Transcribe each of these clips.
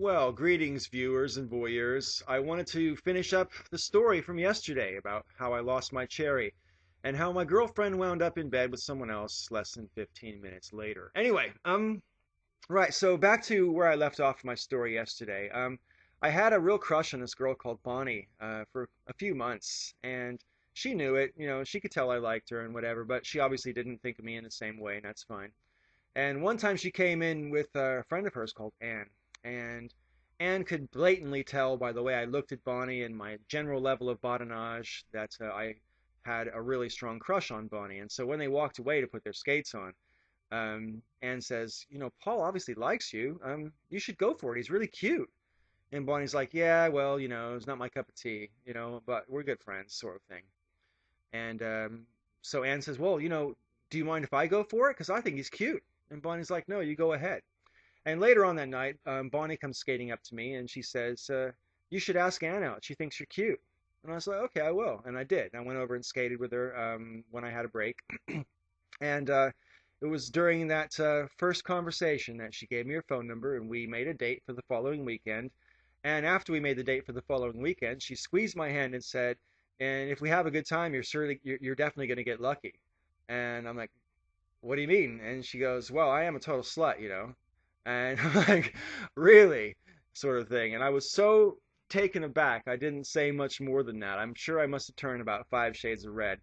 Well, greetings, viewers and voyeurs. I wanted to finish up the story from yesterday about how I lost my cherry and how my girlfriend wound up in bed with someone else less than 15 minutes later. Anyway, right, so back to where I left off my story yesterday. I had a real crush on this girl called Bonnie for a few months, and she knew it. She could tell I liked her and whatever, but she obviously didn't think of me in the same way, and that's fine. And one time she came in with a friend of hers called Anne. And Anne could blatantly tell by the way I looked at Bonnie and my general level of badinage that I had a really strong crush on Bonnie. And so when they walked away to put their skates on, Anne says, Paul obviously likes you. You should go for it. He's really cute. And Bonnie's like, yeah, well, it's not my cup of tea, but we're good friends, sort of thing. And so Anne says, well, do you mind if I go for it? Because I think he's cute. And Bonnie's like, no, you go ahead. And later on that night, Bonnie comes skating up to me and she says, you should ask Anne out. She thinks you're cute. And I was like, okay, I will. And I did. I went over and skated with her when I had a break. And it was during that first conversation that she gave me her phone number and we made a date for the following weekend. And after we made the date for the following weekend, she squeezed my hand and said, and if we have a good time, you're definitely going to get lucky. And I'm like, what do you mean? And she goes, well, I am a total slut. And I'm like, really? Sort of thing. And I was so taken aback, I didn't say much more than that. I'm sure I must have turned about 5 shades of red.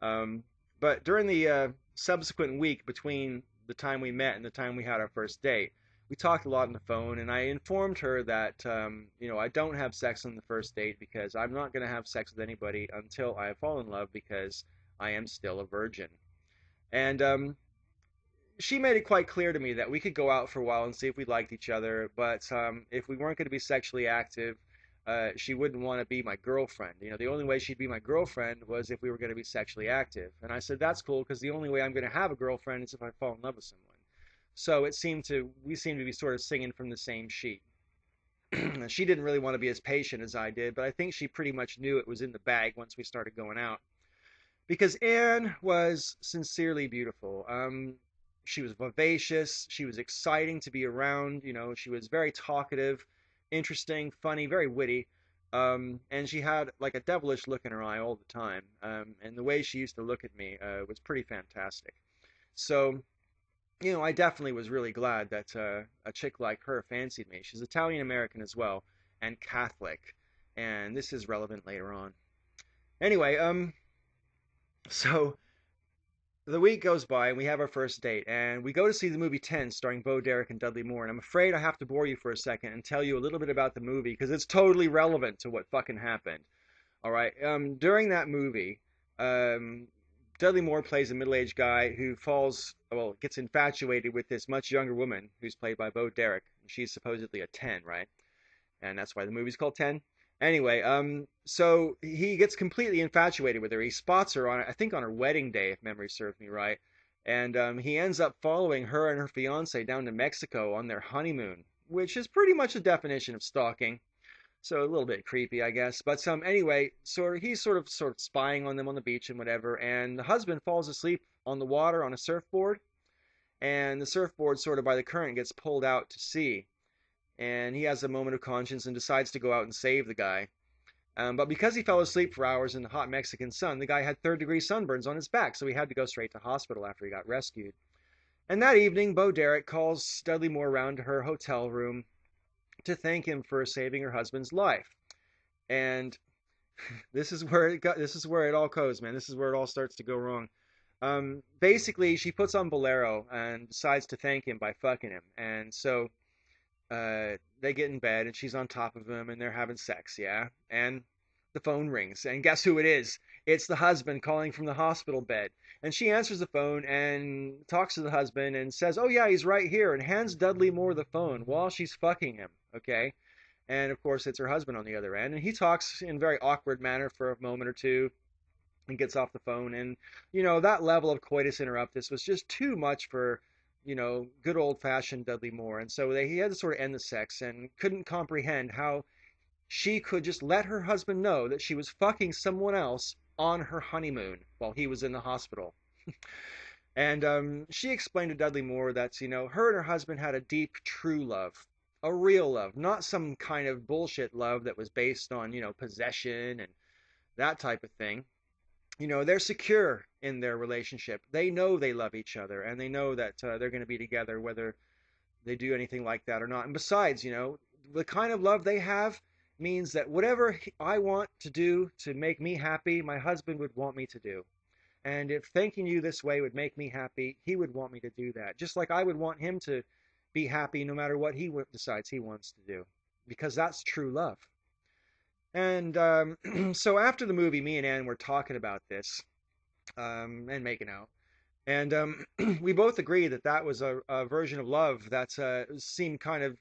Um, but during the subsequent week between the time we met and the time we had our first date, we talked a lot on the phone, and I informed her that, I don't have sex on the first date because I'm not going to have sex with anybody until I fall in love because I am still a virgin. And she made it quite clear to me that we could go out for a while and see if we liked each other, but if we weren't going to be sexually active, she wouldn't want to be my girlfriend. The only way she'd be my girlfriend was if we were going to be sexually active. And I said, that's cool because the only way I'm going to have a girlfriend is if I fall in love with someone. So we seemed to be sort of singing from the same sheet. She didn't really want to be as patient as I did, but I think she pretty much knew it was in the bag once we started going out. Because Anne was sincerely beautiful. She was vivacious. She was exciting to be around. She was very talkative, interesting, funny, very witty. And she had like a devilish look in her eye all the time. And the way she used to look at me was pretty fantastic. So, I definitely was really glad that a chick like her fancied me. She's Italian American as well, and Catholic. And this is relevant later on. Anyway, so the week goes by and we have our first date and we go to see the movie 10 starring Bo Derek and Dudley Moore. And I'm afraid I have to bore you for a second and tell you a little bit about the movie because it's totally relevant to what fucking happened. All right. During that movie, um, Dudley Moore plays a middle-aged guy who gets infatuated with this much younger woman who's played by Bo Derek. She's supposedly a 10, right? And that's why the movie's called 10. Anyway, so he gets completely infatuated with her. He spots her I think on her wedding day, if memory serves me right. And he ends up following her and her fiance down to Mexico on their honeymoon, which is pretty much the definition of stalking. So a little bit creepy, I guess. But anyway, so he's sort of spying on them on the beach and whatever. And the husband falls asleep on the water on a surfboard, and the surfboard sort of by the current gets pulled out to sea and he has a moment of conscience and decides to go out and save the guy. But because he fell asleep for hours in the hot Mexican sun, the guy had third-degree sunburns on his back, so he had to go straight to hospital after he got rescued. And that evening, Bo Derek calls Dudley Moore around to her hotel room to thank him for saving her husband's life. And this is where it all goes, man. This is where it all starts to go wrong. Basically, she puts on Bolero and decides to thank him by fucking him. And so they get in bed and she's on top of him and they're having sex, yeah? And the phone rings and guess who it is? It's the husband calling from the hospital bed. And she answers the phone and talks to the husband and says, oh yeah, he's right here, and hands Dudley Moore the phone while she's fucking him, okay? And of course it's her husband on the other end, and he talks in a very awkward manner for a moment or two and gets off the phone. And that level of coitus interruptus was just too much for good old-fashioned Dudley Moore. And so he had to sort of end the sex and couldn't comprehend how she could just let her husband know that she was fucking someone else on her honeymoon while he was in the hospital. And she explained to Dudley Moore that, her and her husband had a deep, true love. a real love, not some kind of bullshit love that was based on, possession and that type of thing. They're secure in their relationship. They know they love each other, and they know that they're going to be together whether they do anything like that or not. And besides, the kind of love they have means that whatever I want to do to make me happy, my husband would want me to do. And if thanking you this way would make me happy, he would want me to do that. Just like I would want him to be happy no matter what he decides he wants to do, because that's true love. And so after the movie, me and Ann were talking about this and making out. And we both agreed that that was a version of love that seemed kind of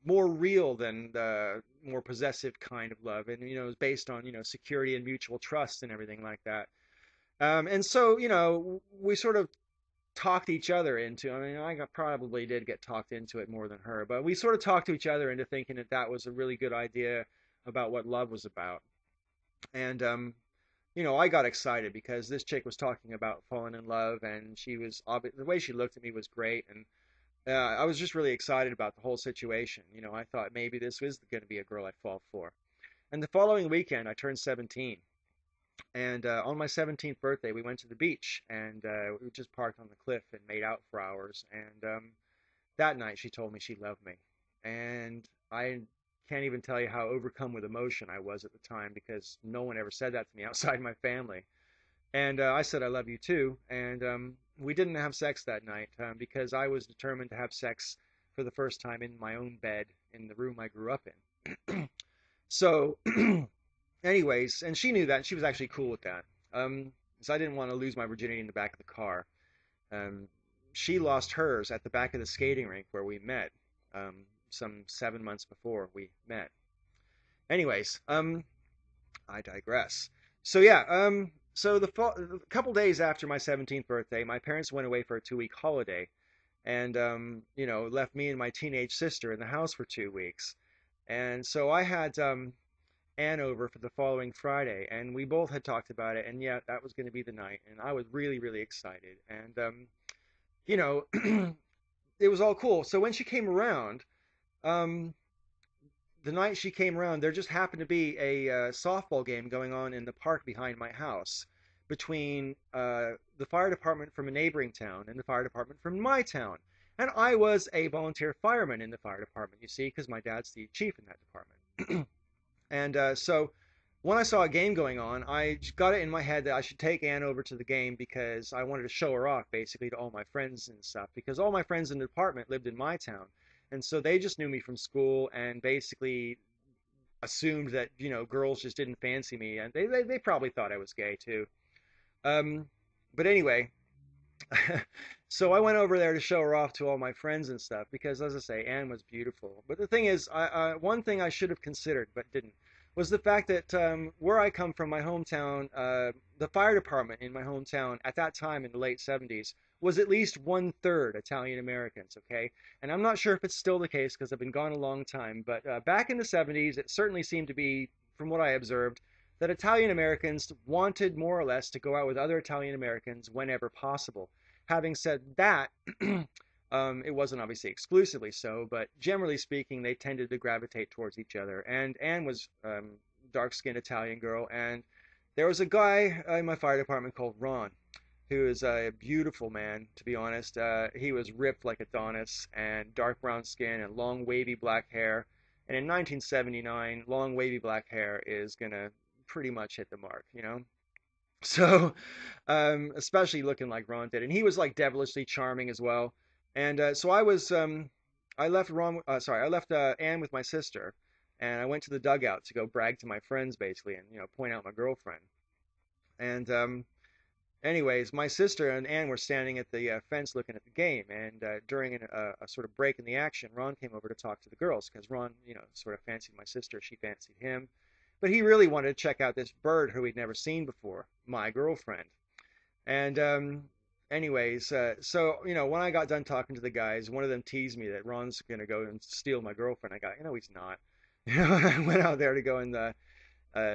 more real than the more possessive kind of love. And, it was based on, security and mutual trust and everything like that. And so, we sort of talked each other into, I mean, probably did get talked into it more than her, but we sort of talked to each other into thinking that that was a really good idea about what love was about. And, I got excited because this chick was talking about falling in love, and the way she looked at me was great. And I was just really excited about the whole situation. I thought maybe this was going to be a girl I'd fall for. And the following weekend, I turned 17. And on my 17th birthday, we went to the beach, and we just parked on the cliff and made out for hours. And that night, she told me she loved me. And I can't even tell you how overcome with emotion I was at the time, because no one ever said that to me outside my family. And I said, I love you too. And we didn't have sex that night because I was determined to have sex for the first time in my own bed in the room I grew up in. So, anyways, and she knew that, and she was actually cool with that. So I didn't want to lose my virginity in the back of the car. Um, she lost hers at the back of the skating rink where we met, some 7 months before we met. Anyways, I digress. So yeah, so a couple days after my 17th birthday, my parents went away for a 2-week holiday, and left me and my teenage sister in the house for 2 weeks. And so I had Ann over for the following Friday, and we both had talked about it, and yeah, that was going to be the night, and I was really, really excited, and you know, it was all cool. So when she came around, um, the night she came around, there just happened to be a softball game going on in the park behind my house between the fire department from a neighboring town and the fire department from my town. And I was a volunteer fireman in the fire department, you see, because my dad's the chief in that department. And so when I saw a game going on, I just got it in my head that I should take Ann over to the game because I wanted to show her off basically to all my friends and stuff, because all my friends in the department lived in my town. And so they just knew me from school and basically assumed that, girls just didn't fancy me. And they probably thought I was gay too. Um, but anyway, so I went over there to show her off to all my friends and stuff because, as I say, Anne was beautiful. But the thing is, one thing I should have considered but didn't was the fact that where I come from, my hometown, the fire department in my hometown at that time in the late 70s was at least 1/3 Italian Americans, okay? And I'm not sure if it's still the case because I've been gone a long time, but back in the 70s, it certainly seemed to be, from what I observed, that Italian Americans wanted more or less to go out with other Italian Americans whenever possible. Having said that, it wasn't obviously exclusively so, but generally speaking, they tended to gravitate towards each other. And Anne was dark-skinned Italian girl, and there was a guy in my fire department called Ron, who is a beautiful man, to be honest. He was ripped like Adonis, and dark brown skin and long wavy black hair. And in 1979, long wavy black hair is gonna pretty much hit the mark. So, especially looking like Ron did, and he was like devilishly charming as well. And so I left I left Anne with my sister, and I went to the dugout to go brag to my friends basically, and point out my girlfriend. And anyways, my sister and Anne were standing at the fence looking at the game, and during a sort of break in the action, Ron came over to talk to the girls because Ron, sort of fancied my sister, she fancied him. But he really wanted to check out this bird who he'd never seen before, my girlfriend. And anyways, so when I got done talking to the guys, one of them teased me that Ron's gonna go and steal my girlfriend. I got, he's not. I went out there to go and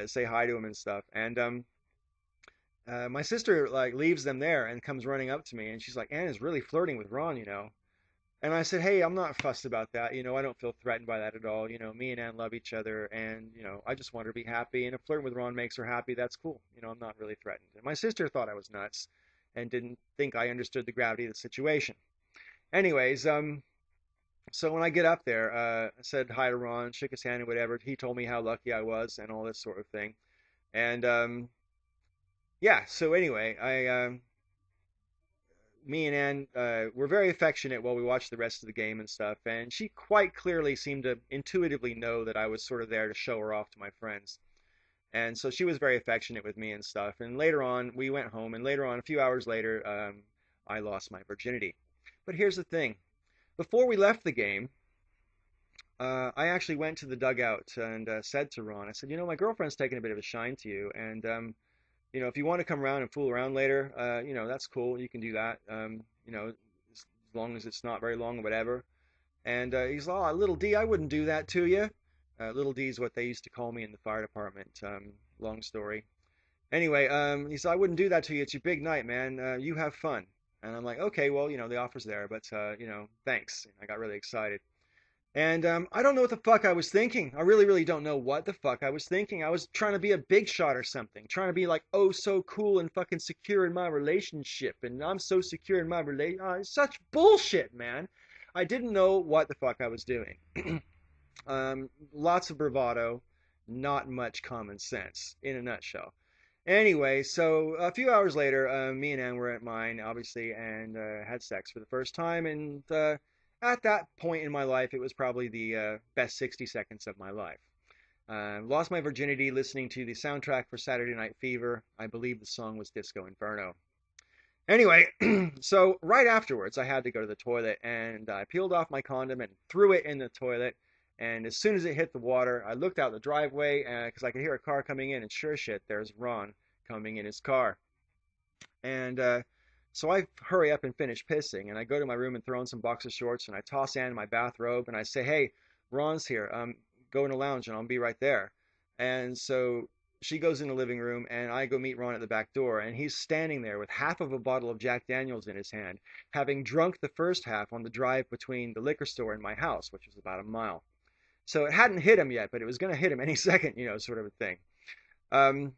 say hi to him and stuff. And my sister like leaves them there and comes running up to me, and she's like, Anne is really flirting with Ron. And I said, hey, I'm not fussed about that. I don't feel threatened by that at all. Me and Ann love each other, and I just want her to be happy. And if flirting with Ron makes her happy, that's cool. I'm not really threatened. And my sister thought I was nuts, and didn't think I understood the gravity of the situation. Anyways, so when I get up there, I said hi to Ron, shook his hand and whatever. He told me how lucky I was and all this sort of thing. And yeah, so anyway, me and Ann were very affectionate while we watched the rest of the game and stuff, and she quite clearly seemed to intuitively know that I was sort of there to show her off to my friends. And so she was very affectionate with me and stuff. And later on, we went home, and later on, a few hours later, I lost my virginity. But here's the thing. Before we left the game, I actually went to the dugout and said to Ron, I said, my girlfriend's taking a bit of a shine to you, and if you want to come around and fool around later, that's cool. You can do that. As long as it's not very long or whatever. And he's like, oh, little D, I wouldn't do that to you. Little D is what they used to call me in the fire department. Long story. Anyway, he said, I wouldn't do that to you. It's your big night, man. You have fun. And I'm like, okay, well, the offer's there, but, thanks. I got really excited. And I don't know what the fuck I was thinking. I really, really don't know what the fuck I was thinking. I was trying to be a big shot or something, trying to be like, oh, so cool and fucking secure in my relationship, and I'm so secure in my relation. Such bullshit, man. I didn't know what the fuck I was doing. Lots of bravado, not much common sense, in a nutshell. Anyway, so a few hours later, me and Ann were at mine, obviously, and had sex for the first time, and at that point in my life, it was probably the best 60 seconds of my life. Lost my virginity listening to the soundtrack for Saturday Night Fever. I believe the song was Disco Inferno. Anyway, so right afterwards, I had to go to the toilet, and I peeled off my condom and threw it in the toilet. And as soon as it hit the water, I looked out the driveway because I could hear a car coming in, and sure shit, there's Ron coming in his car. And so I hurry up and finish pissing, and I go to my room and throw on some boxer shorts, and I toss Ann in my bathrobe, and I say, "Hey, Ron's here. Go in the lounge, and I'll be right there." And so she goes in the living room, and I go meet Ron at the back door, and he's standing there with half of a bottle of Jack Daniels in his hand, having drunk the first half on the drive between the liquor store and my house, which was about a mile. So it hadn't hit him yet, but it was going to hit him any second, sort of a thing. Um,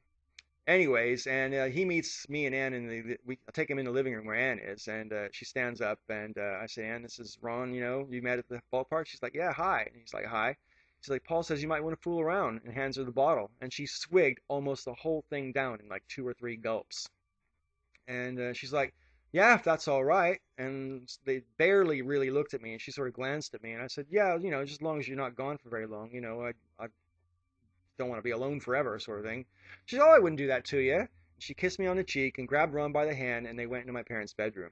Anyways, and he meets me and Ann I take him in the living room where Ann is, and she stands up, and I say, Ann, this is Ron, you met at the ballpark? She's like, yeah, hi. And he's like, hi. She's like, Paul says you might want to fool around, and hands her the bottle. And she swigged almost the whole thing down in like 2 or 3 gulps. And she's like, yeah, if that's all right. And they barely really looked at me, and she sort of glanced at me, and I said, yeah, just as long as you're not gone for very long, I don't want to be alone forever, sort of thing. She said, oh, I wouldn't do that to you. She kissed me on the cheek and grabbed Ron by the hand, and they went into my parents' bedroom.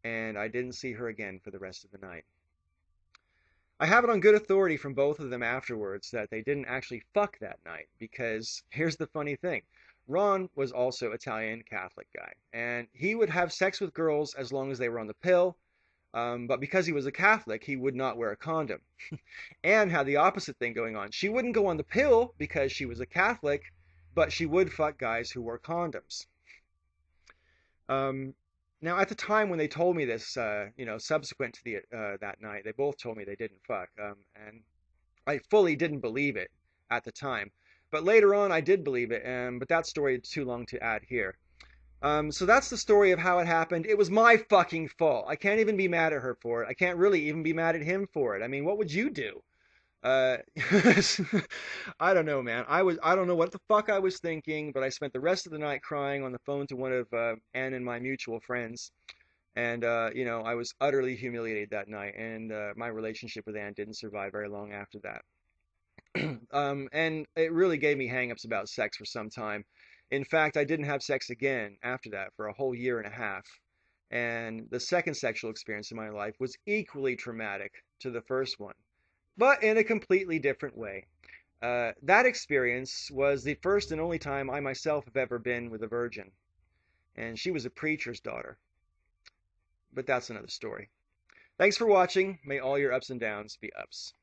And I didn't see her again for the rest of the night. I have it on good authority from both of them afterwards that they didn't actually fuck that night, because here's the funny thing. Ron was also Italian Catholic guy, and he would have sex with girls as long as they were on the pill, but because he was a Catholic, he would not wear a condom. Anne had the opposite thing going on. She wouldn't go on the pill because she was a Catholic, but she would fuck guys who wore condoms. Um, Now, at the time when they told me this, subsequent to the that night, they both told me they didn't fuck, and I fully didn't believe it at the time. But later on, I did believe it, but that story is too long to add here. So that's the story of how it happened. It was my fucking fault. I can't even be mad at her for it. I can't really even be mad at him for it. I mean, what would you do? Uh, I don't know, man. I don't know what the fuck I was thinking, but I spent the rest of the night crying on the phone to one of Ann and my mutual friends. And, I was utterly humiliated that night, and my relationship with Ann didn't survive very long after that. And it really gave me hangups about sex for some time. In fact, I didn't have sex again after that for a whole year and a half. And the second sexual experience in my life was equally traumatic to the first one, but in a completely different way. That experience was the first and only time I myself have ever been with a virgin, and she was a preacher's daughter. But that's another story. Thanks for watching. May all your ups and downs be ups.